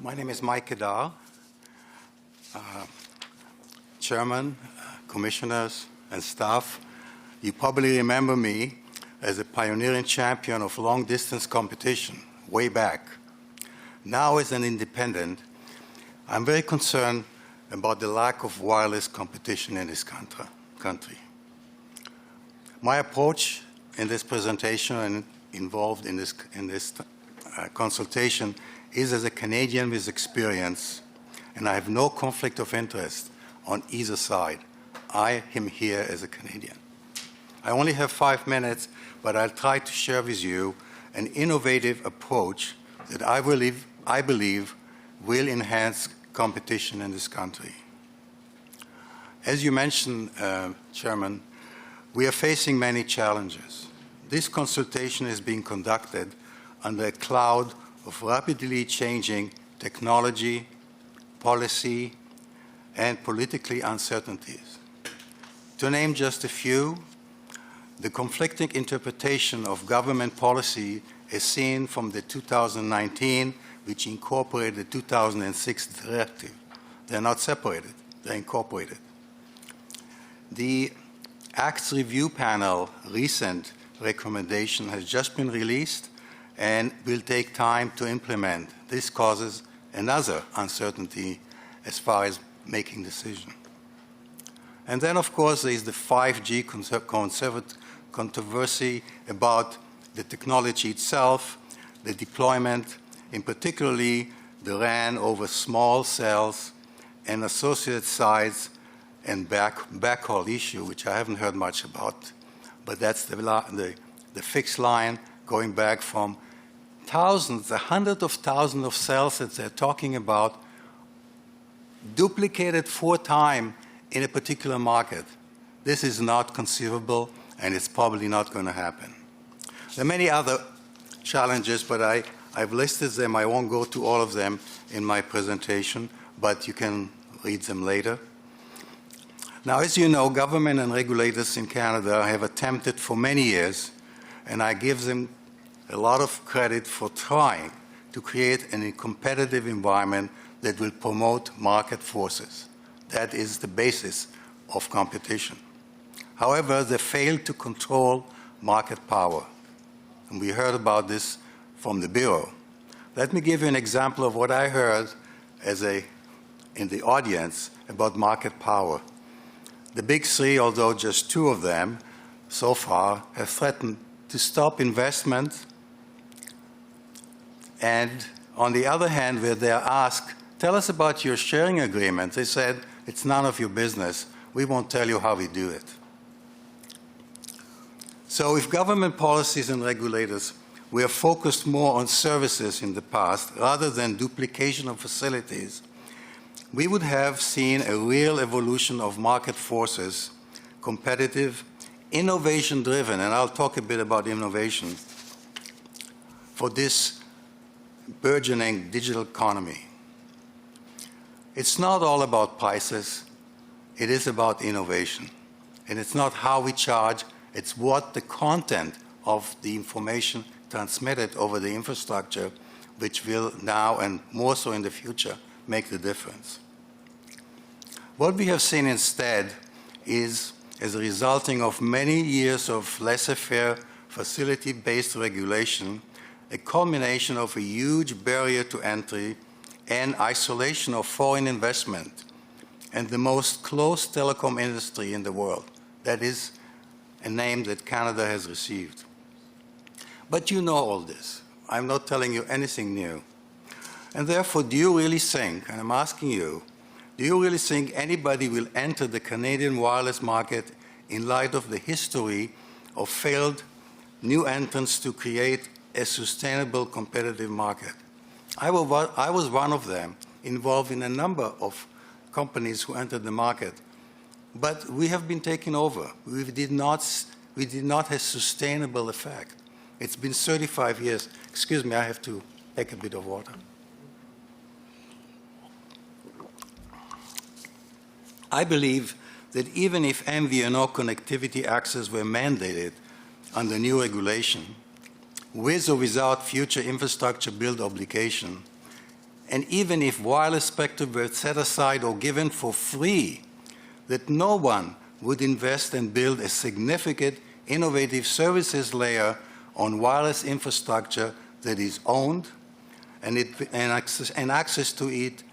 My name is Mike Kedar, Chairman, Commissioners, and staff. You probably remember me as a pioneering champion of long-distance competition way back. Now, as an independent, I'm very concerned about the lack of wireless competition in this country. My approach in this presentation and involved in this consultation is as a Canadian with experience, and I have no conflict of interest on either side. I am here as a Canadian. I only have 5 minutes, but I'll try to share with you an innovative approach that I believe will enhance competition in this country. As you mentioned, Chairman, we are facing many challenges. This consultation is being conducted under a cloud of rapidly changing technology, policy, and politically uncertainties. To name just a few, the conflicting interpretation of government policy is seen from the 2019, which incorporated the 2006 directive. They're not separated, they're incorporated. The Acts Review Panel recent recommendation has just been released and will take time to implement. This causes another uncertainty as far as making decisions. And then, of course, there is the 5G controversy about the technology itself, the deployment, in particularly the RAN over small cells and associated sites and backhaul issue, which I haven't heard much about, but that's the fixed line going back from thousands, hundreds of thousands of cells that they're talking about, duplicated 4 times in a particular market. This is not conceivable, and it's probably not going to happen. There are many other challenges, but I've listed them. I won't go to all of them in my presentation, but you can read them later. Now, as you know, government and regulators in Canada have attempted for many years, and I give them a lot of credit for trying to create a competitive environment that will promote market forces. That is the basis of competition. However, they failed to control market power. And we heard about this from the Bureau. Let me give you an example of what I heard in the audience about market power. The big 3, although just 2 of them so far, have threatened to stop investment. And on the other hand, where they are asked, tell us about your sharing agreement, they said, it's none of your business. We won't tell you how we do it. So if government policies and regulators were focused more on services in the past rather than duplication of facilities, we would have seen a real evolution of market forces, competitive, innovation-driven, and I'll talk a bit about innovation, for this burgeoning digital economy. It's not all about prices, it is about innovation. And it's not how we charge, it's what the content of the information transmitted over the infrastructure, which will now and more so in the future make the difference. What we have seen instead is, as a resulting of many years of laissez-faire facility-based regulation, a culmination of a huge barrier to entry and isolation of foreign investment and the most closed telecom industry in the world. That is a name that Canada has received. But you know all this. I'm not telling you anything new. And therefore, do you really think, and I'm asking you, do you really think anybody will enter the Canadian wireless market in light of the history of failed new entrants to create a sustainable competitive market? I was one of them, involved in a number of companies who entered the market. But we have been taken over. We did not have sustainable effect. It's been 35 years. Excuse me, I have to take a bit of water. I believe that even if MVNO connectivity access were mandated under new regulation, with or without future infrastructure build obligation, and even if wireless spectrum were set aside or given for free, that no one would invest and build a significant innovative services layer on wireless infrastructure that is owned and access to it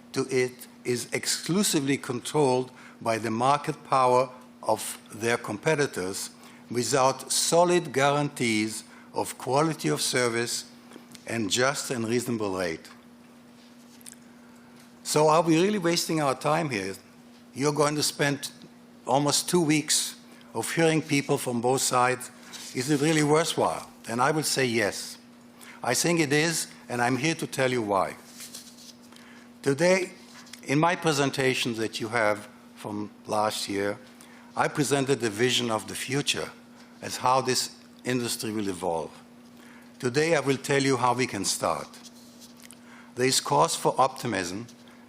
is exclusively controlled by the market power of their competitors without solid guarantees of quality of service and just and reasonable rate. So are we really wasting our time here? You're going to spend almost 2 weeks of hearing people from both sides. Is it really worthwhile? And I would say yes. I think it is, and I'm here to tell you why. Today, in my presentation that you have from last year, I presented the vision of the future as how this industry will evolve. Today, I will tell you how we can start. There is cause for optimism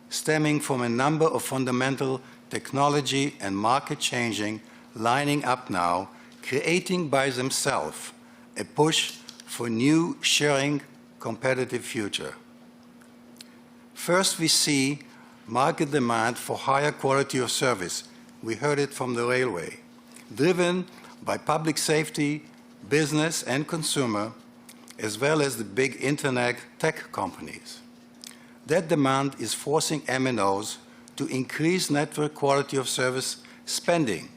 stemming from a number of fundamental technology and market changing lining up now, creating by themselves a push for new sharing competitive future. First, we see market demand for higher quality of service. We heard it from the railway, driven by public safety, business and consumer, as well as the big internet tech companies. That demand is forcing MNOs to increase network quality of service spending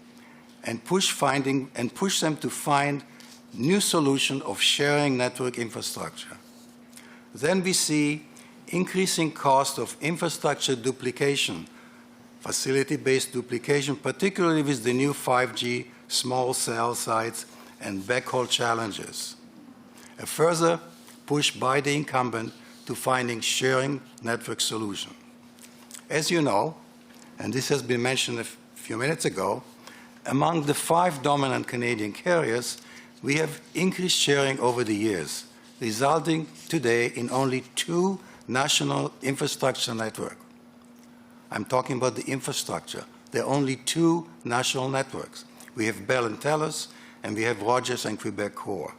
and push them to find new solution of sharing network infrastructure. Then we see increasing cost of infrastructure duplication, facility-based duplication, particularly with the new 5G small cell sites and backhaul challenges. A further push by the incumbent to finding sharing network solution. As you know, and this has been mentioned a few minutes ago, among the 5 dominant Canadian carriers, we have increased sharing over the years, resulting today in only 2 national infrastructure networks. I'm talking about the infrastructure. There are only 2 national networks. We have Bell and Telus, and we have Rogers and Quebec Core.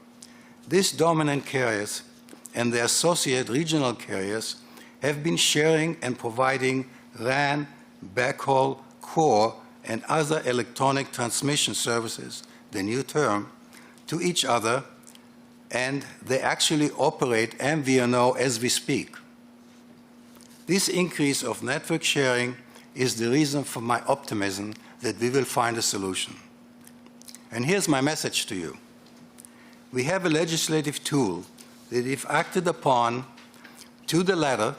These dominant carriers and the associate regional carriers have been sharing and providing RAN, backhaul, core, and other electronic transmission services, the new term, to each other, and they actually operate MVNO as we speak. This increase of network sharing is the reason for my optimism that we will find a solution. And here's my message to you. We have a legislative tool that, if acted upon to the letter,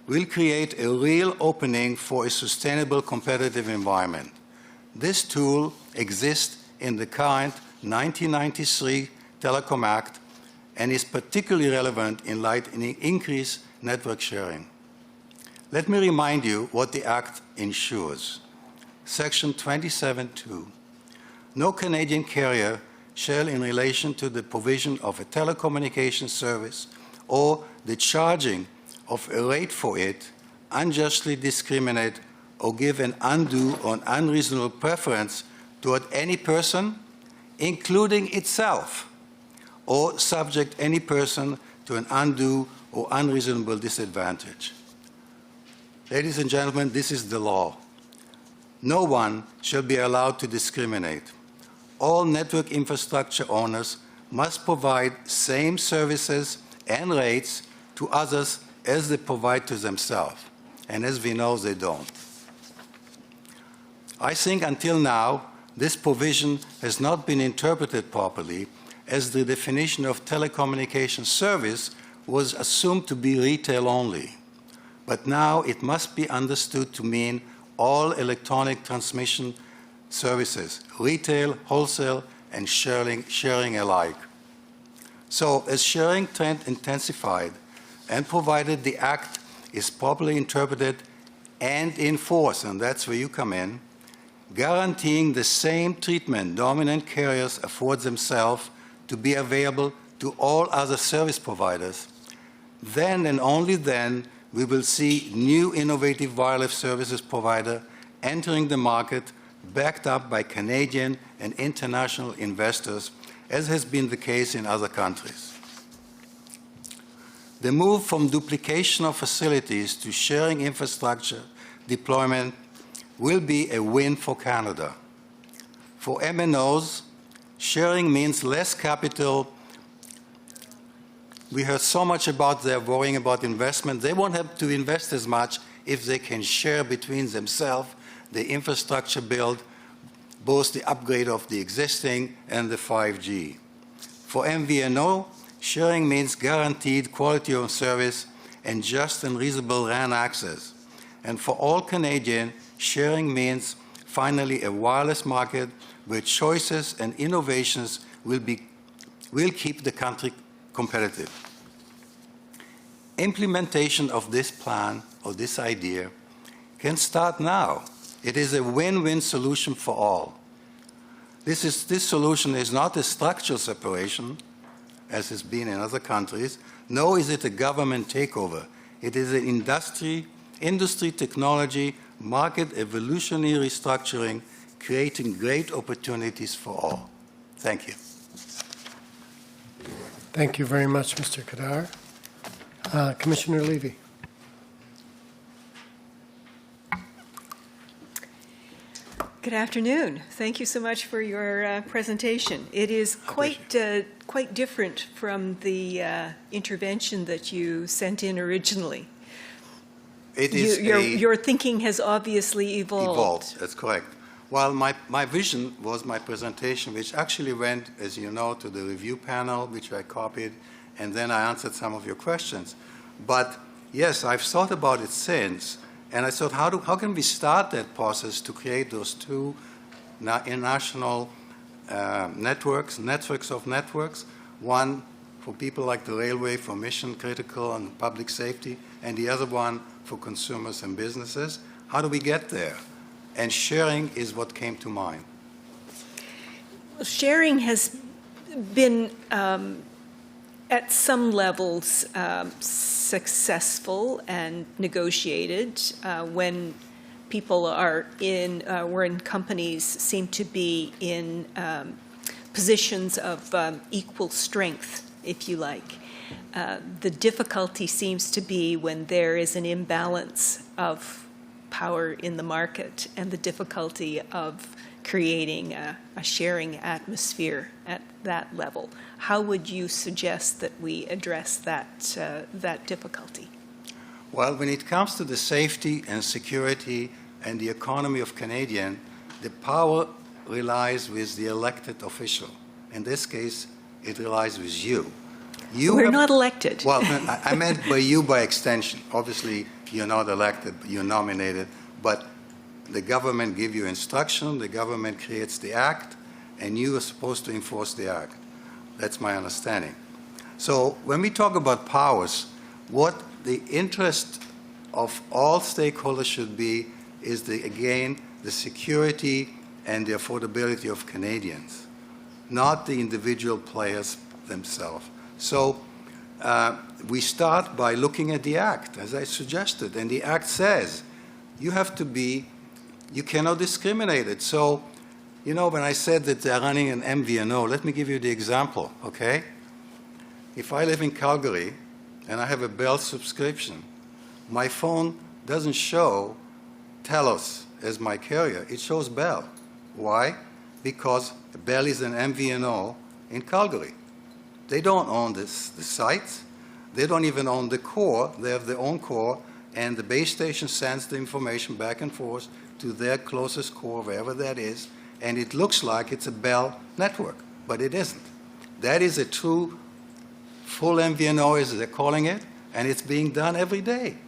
will create a real opening for a sustainable competitive environment. This tool exists in the current 1993 Telecom Act and is particularly relevant in light of increased network sharing. Let me remind you what the Act ensures. Section 27(2). No Canadian carrier shall, in relation to the provision of a telecommunications service or the charging of a rate for it, unjustly discriminate or give an undue or unreasonable preference toward any person, including itself, or subject any person to an undue or unreasonable disadvantage. Ladies and gentlemen, this is the law. No one shall be allowed to discriminate. All network infrastructure owners must provide same services and rates to others as they provide to themselves. And as we know, they don't. I think until now, this provision has not been interpreted properly, as the definition of telecommunications service was assumed to be retail only. But now it must be understood to mean all electronic transmission services, retail, wholesale, and sharing alike. So as sharing trend intensified, and provided the Act is properly interpreted and enforced, and that's where you come in, guaranteeing the same treatment dominant carriers afford themselves to be available to all other service providers, then and only then we will see new innovative wireless services provider entering the market, backed up by Canadian and international investors, as has been the case in other countries. The move from duplication of facilities to sharing infrastructure deployment will be a win for Canada. For MNOs, sharing means less capital. We heard so much about their worrying about investment. They won't have to invest as much if they can share between themselves the infrastructure build, both the upgrade of the existing and the 5G. For MVNO, sharing means guaranteed quality of service and just and reasonable RAN access. And for all Canadians, sharing means finally a wireless market where choices and innovations will keep the country competitive. Implementation of this plan or this idea can start now. It is a win-win solution for all. This solution is not a structural separation, as has been in other countries, nor is it a government takeover. It is an industry technology, market evolutionary restructuring, creating great opportunities for all. Thank you. Thank you very much, Mr. Kadar. Commissioner Levy. Good afternoon. Thank you so much for your presentation. It is quite different from the intervention that you sent in originally. It is your thinking has obviously evolved. That's correct. Well, my vision was my presentation, which actually went, as you know, to the review panel, which I copied, and then I answered some of your questions. But yes, I've thought about it since, and I thought, how can we start that process to create those two national networks of networks, one for people like the railway for mission critical and public safety, and the other one for consumers and businesses. How do we get there? And sharing is what came to mind. Well, sharing has been, at some levels, successful and negotiated when people are when companies seem to be in positions of equal strength, if you like. The difficulty seems to be when there is an imbalance of power in the market and the difficulty of creating a sharing atmosphere at that level. How would you suggest that we address that difficulty? Well, when it comes to the safety and security and the economy of Canadians, the power relies with the elected official. In this case, it relies with you. We're not elected. Well, I meant by you by extension. Obviously, you're not elected, you're nominated, but the government gives you instruction, the government creates the act, and you are supposed to enforce the act. That's my understanding. So when we talk about powers, what the interest of all stakeholders should be is, again, the security and the affordability of Canadians, not the individual players themselves. So we start by looking at the Act, as I suggested, and the Act says you cannot discriminate it. So, you know, when I said that they're running an MVNO, let me give you the example, okay? If I live in Calgary and I have a Bell subscription, my phone doesn't show TELUS as my carrier, it shows Bell. Why? Because Bell is an MVNO in Calgary. They don't own the sites. They don't even own the core. They have their own core, and the base station sends the information back and forth to their closest core, wherever that is, and it looks like it's a Bell network, but it isn't. That is a true full MVNO, as they're calling it, and it's being done every day.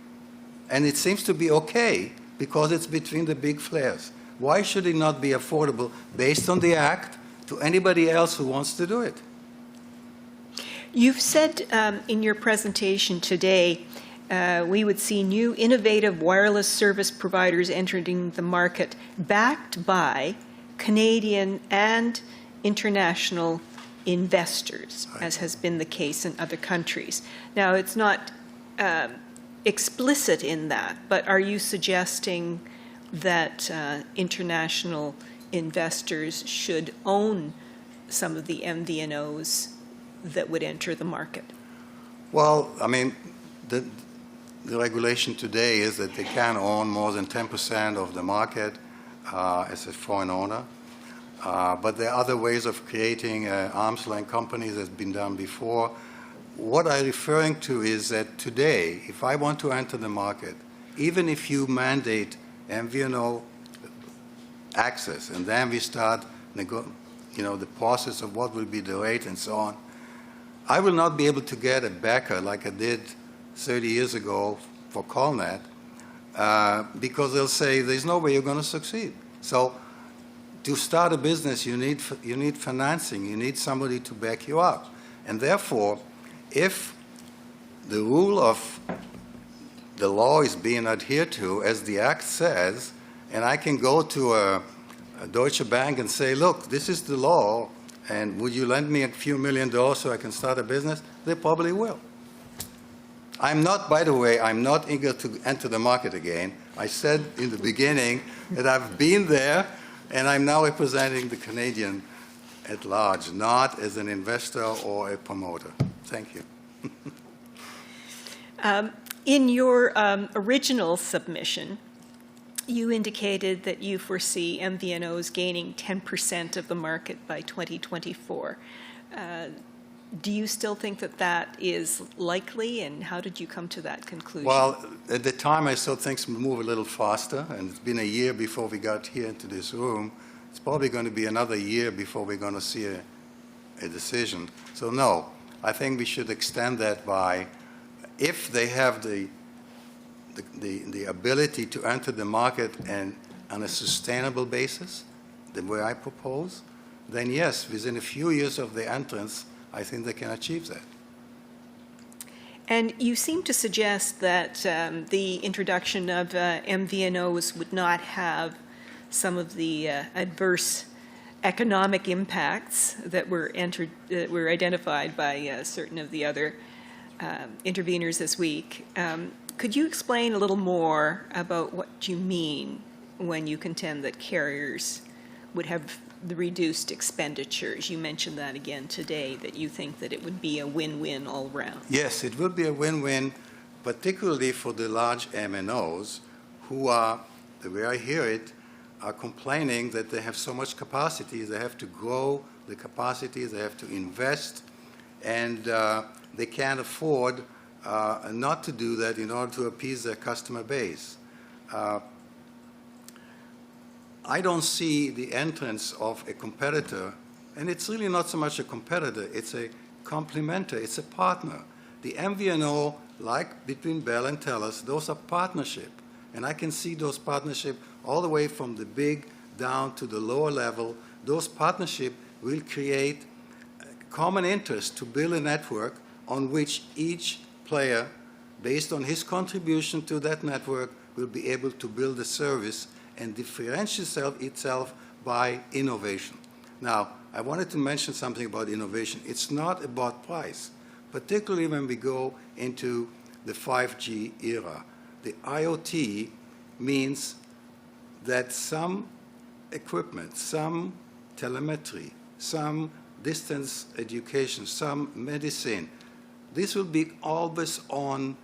And it seems to be okay because it's between the big players. Why should it not be affordable based on the Act to anybody else who wants to do it? You've said in your presentation today, we would see new innovative wireless service providers entering the market backed by Canadian and international investors, as has been the case in other countries. Now, it's not explicit in that, but are you suggesting that international investors should own some of the MVNOs that would enter the market? Well, I mean, the regulation today is that they can't own more than 10% of the market as a foreign owner. But there are other ways of creating arm's length companies that's been done before. What I'm referring to is that today, if I want to enter the market, even if you mandate MVNO access, and then we start the process of what will be the rate and so on, I will not be able to get a backer like I did 30 years ago for Callnet because they'll say there's no way you're going to succeed. So to start a business, you need financing. You need somebody to back you up. And therefore, if the rule of the law is being adhered to, as the Act says, and I can go to a Deutsche Bank and say, look, this is the law, and would you lend me a few $1 million so I can start a business? They probably will. I'm not, by the way, I'm not eager to enter the market again. I said in the beginning that I've been there, and I'm now representing the Canadian at large, not as an investor or a promoter. Thank you. In your original submission, you indicated that you foresee MVNOs gaining 10% of the market by 2024. Do you still think that that is likely, and how did you come to that conclusion? Well, at the time I saw things move a little faster, and it's been a year before we got here into this room. It's probably going to be another year before we're going to see a decision. So no, I think we should extend that by, if they have the ability to enter the market and on a sustainable basis, the way I propose, then yes, within a few years of the entrance, I think they can achieve that. And you seem to suggest that the introduction of MVNOs would not have some of the adverse economic impacts that were identified by certain of the other interveners this week. Could you explain a little more about what you mean when you contend that carriers would have the reduced expenditures? You mentioned that again today, that you think that it would be a win-win all around. Yes, it will be a win-win, particularly for the large MNOs who are, the way I hear it, are complaining that they have so much capacity, they have to grow the capacity, they have to invest, and they can't afford not to do that in order to appease their customer base. I don't see the entrance of a competitor, and it's really not so much a competitor, it's a complementer, it's a partner. The MVNO, like between Bell and TELUS, those are partnership. And I can see those partnerships all the way from the big down to the lower level. Those partnerships will create common interest to build a network on which each player, based on his contribution to that network, will be able to build a service and differentiate itself by innovation. Now, I wanted to mention something about innovation. It's not about price, particularly when we go into the 5G era. The IoT means that some equipment, some telemetry, some distance education, some medicine, this will be always on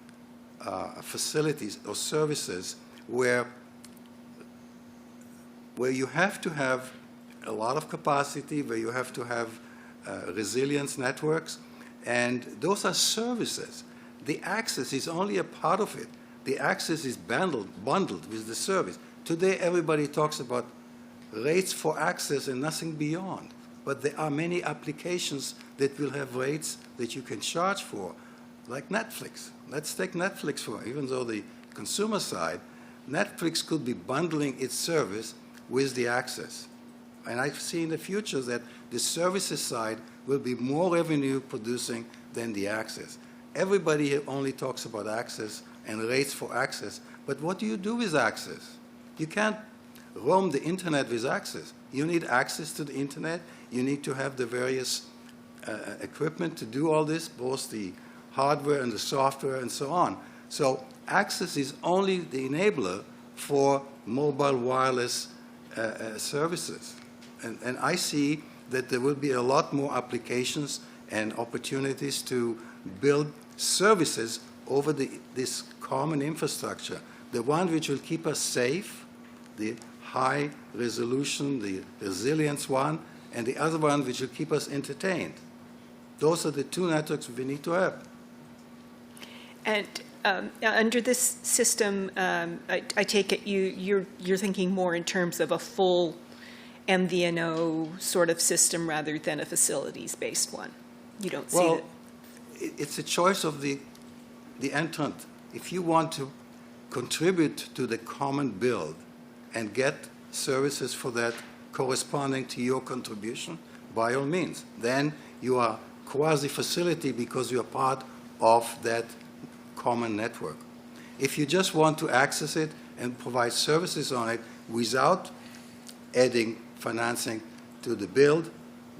facilities or services where you have to have a lot of capacity, where you have to have resilience networks, and those are services. The access is only a part of it. The access is bundled with the service. Today, everybody talks about rates for access and nothing beyond. But there are many applications that will have rates that you can charge for, like Netflix. Let's take Netflix for, even though the consumer side, Netflix could be bundling its service with the access. And I see in the future that the services side will be more revenue producing than the access. Everybody only talks about access and rates for access, but what do you do with access? You can't roam the internet with access. You need access to the internet. You need to have the various equipment to do all this, both the hardware and the software and so on. So access is only the enabler for mobile wireless services. And I see that there will be a lot more applications and opportunities to build services over this common infrastructure, the one which will keep us safe, the high resolution, the resilience one, and the other one which will keep us entertained. Those are the two networks we need to have. And under this system, I take it you're thinking more in terms of a full MVNO sort of system rather than a facilities-based one. You don't see that? It's a choice of the entrant. If you want to contribute to the common build and get services for that corresponding to your contribution, by all means, then you are quasi-facility because you are part of that common network. If you just want to access it and provide services on it without adding financing to the build,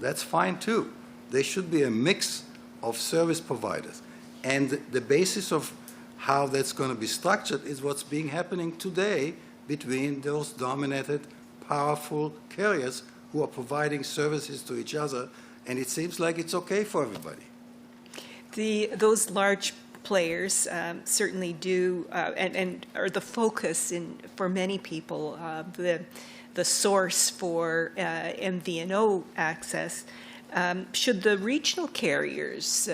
that's fine too. There should be a mix of service providers. And the basis of how that's going to be structured is what's happening today between those dominated, powerful carriers who are providing services to each other, and it seems like it's okay for everybody. Those large players certainly do, and are the focus for many people, the source for MVNO access. Should the regional carriers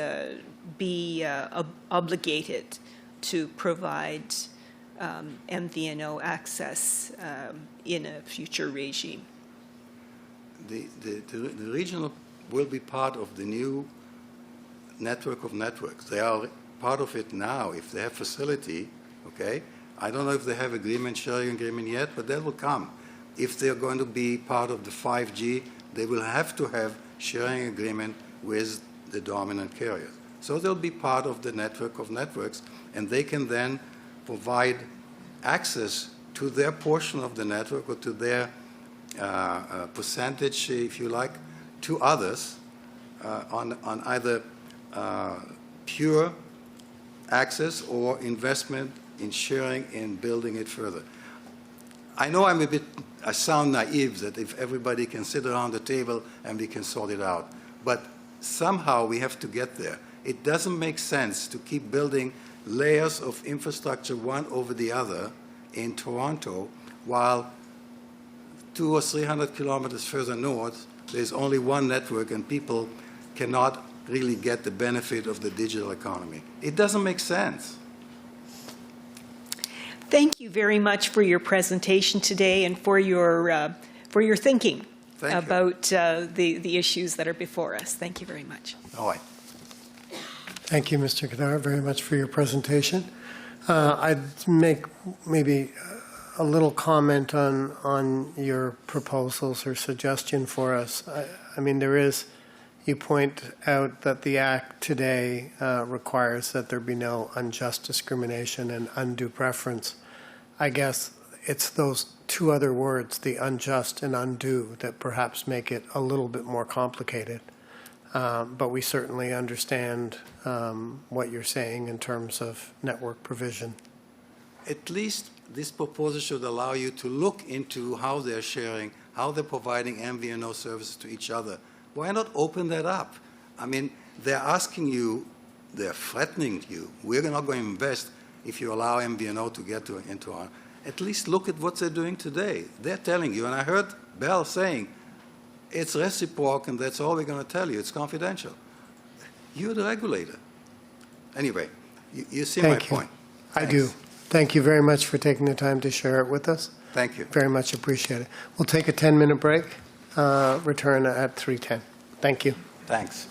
be obligated to provide MVNO access in a future regime? The regional will be part of the new network of networks. They are part of it now if they have facility, okay? I don't know if they have sharing agreement yet, but that will come. If they're going to be part of the 5G, they will have to have sharing agreement with the dominant carriers. So they'll be part of the network of networks, and they can then provide access to their portion of the network or to their percentage, if you like, to others on either pure access or investment in sharing and building it further. I know I sound naive that if everybody can sit around the table and we can sort it out, but somehow we have to get there. It doesn't make sense to keep building layers of infrastructure one over the other in Toronto while 200 or 300 kilometers further north there's only one network and people cannot really get the benefit of the digital economy. It doesn't make sense. Thank you very much for your presentation today and for your thinking about the issues that are before us. Thank you very much. All right. Thank you, Mr. Kadar, very much for your presentation. I'd make maybe a little comment on your proposals or suggestion for us. I mean, you point out that the Act today requires that there be no unjust discrimination and undue preference. I guess it's those two other words, the unjust and undue, that perhaps make it a little bit more complicated. But we certainly understand what you're saying in terms of network provision. At least this proposal should allow you to look into how they're sharing, how they're providing MVNO services to each other. Why not open that up? I mean, they're asking you, they're threatening you, we're not going to invest if you allow MVNO to get into our... At least look at what they're doing today. They're telling you, and I heard Bell saying, it's reciprocal and that's all we're going to tell you. It's confidential. You're the regulator. Anyway, you see my point. I do. Thank you very much for taking the time to share it with us. Thank you. Very much appreciate it. We'll take a 10-minute break, return at 3:10. Thank you. Thanks.